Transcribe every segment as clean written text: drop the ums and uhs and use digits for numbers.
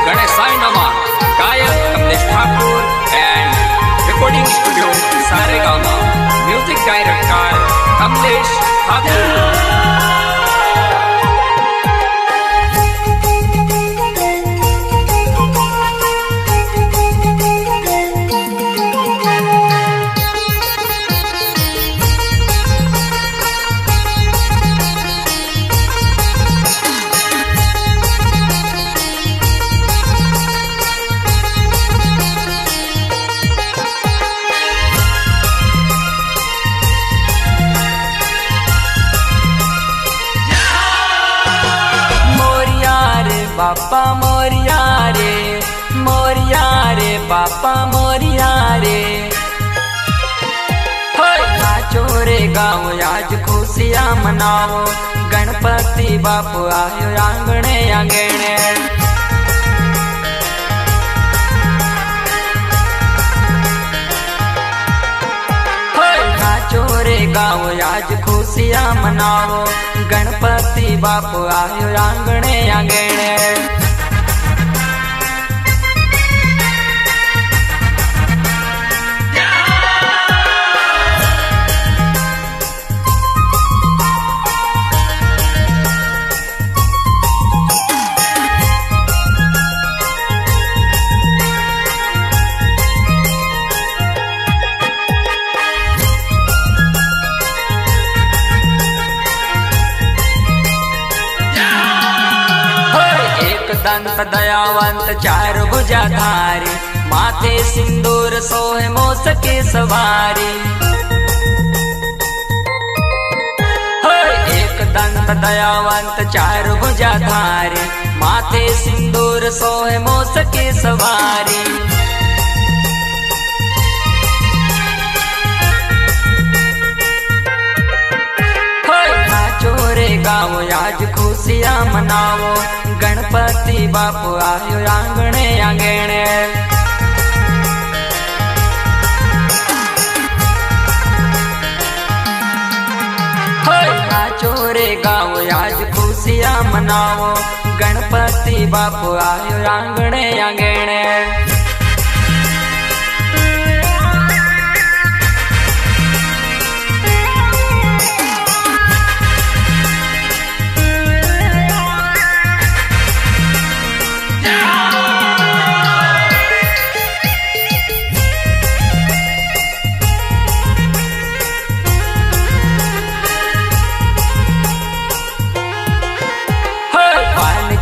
गणेशाय नमः। गायक Kamlesh Thakur and recording studio Saregama. Music director Kamlesh Thakur. बापा मोरिया रे बापा मोरिया रे। नाचो रे गाओ आज खुशियाँ मनाओ, गणपति बापू आयो आंगणे आंगणे। नाचो रे गाओ आज खुशियाँ मनाओ, गणपति बापू आयो आंगणे आंगणे। दंत दयावंत चार भुजाधारी, माथे सिंदूर सोहे मोस की सवारी। एक दंत दयावंत चार भुजाधारी, माथे सिंदूर सोहे मोस की सवारी। चोरे गाओ आज खुशियाँ मनाओ, गणपति बापू आयो आंगणे आंगणे। चोरे गाओ आज खुशियाँ मनाओ, गणपति बापू आयो आंगणे आंगणे।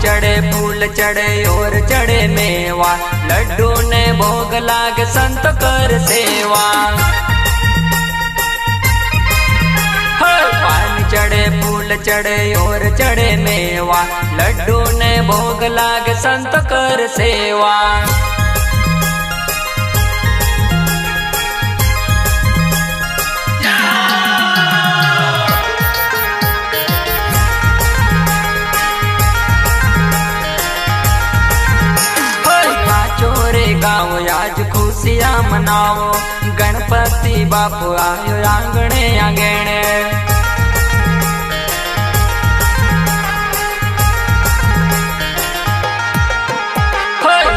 चढ़े फूल चढ़े और चढ़े मेवा, लड्डू ने भोग लाग संत कर सेवा। पान चढ़े फूल चढ़े और चढ़े मेवा, लड्डू ने भोग लाग संत कर सेवा। गाओ आज खुशियाँ मनाओ, गणपति बापू आयो आंगणे आंगणे।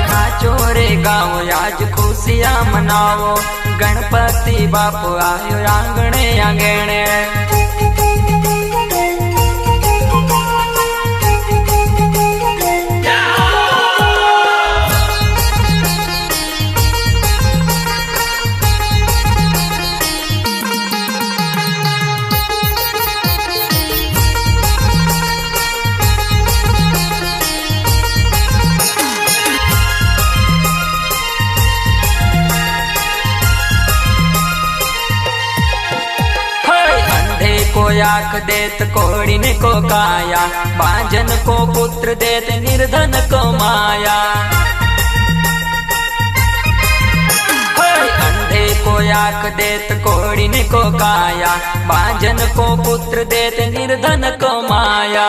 नाचो रे गाओ आज खुशियाँ मनाओ, गणपति बापू आयो आंगणे आंगणे। आँख देत कोड़ी ने को काया, बांझन को पुत्र देत निर्धन को माया। अंधे को आँख देत कोड़ी ने को काया, बांझन को पुत्र देत निर्धन को माया।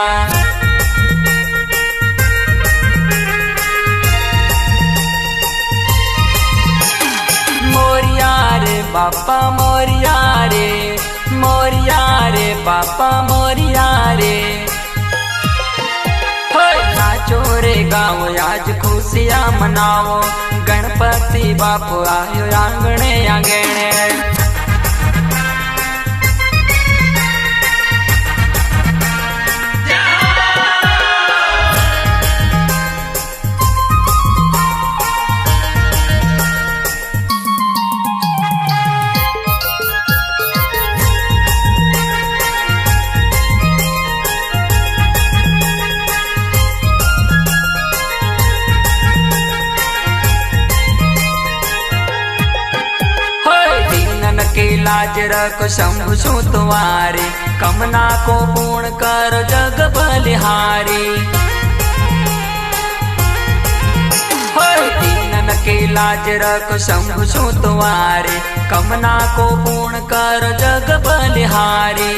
मोरिया रे बापा मोरिया रे, मोरिया रे बापा मोरिया रे। नाचो रे गाओ आज खुशियां मनावो, गणपति बापू आयो आंगणे आंगणे। के लाज रखो शंभु सु तुम्हारे, कमना को पूर्ण कर जग बलिहारी। दीनन के लाज रखो शंभु सु तुम्हारे, कमना को पूर्ण कर जग बलिहारी।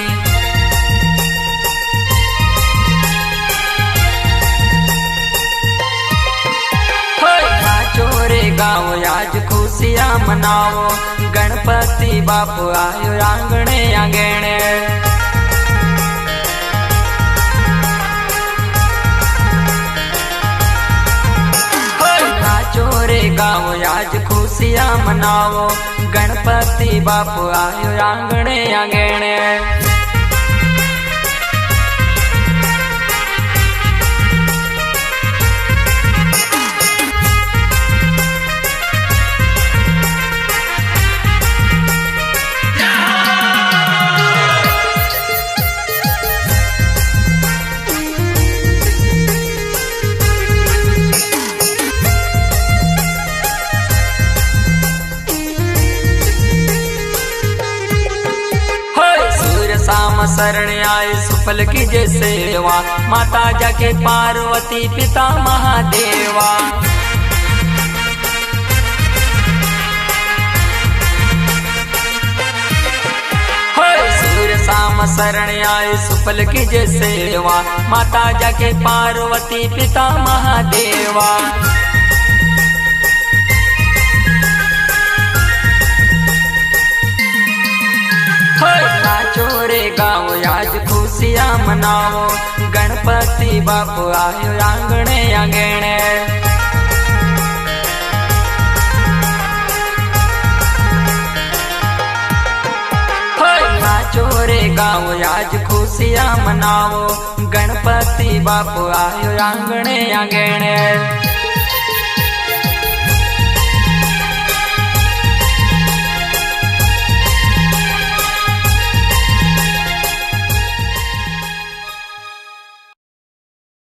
चोरे गाओ आज खुशियां मनावो, गणपति बापू आयो आंगणे आंगणे। चोरे गाओ आज खुशियां मनावो, गणपति बापू आयो आंगणे आंगणे। साम शरण आए सुफल की जय सेवा, माता जाके पार्वती पिता महादेवा। सूर्य साम शरण आए सुफल की जय सेवा, माता जाके पार्वती पिता महादेवा। चोरे गाओ आज खुशियां मनावो, गणपति बापू आयो आंगणे आंगणे। चोरे गाओ आज खुशियां मनावो, गणपति बापू आयो आंगणे आंगणे।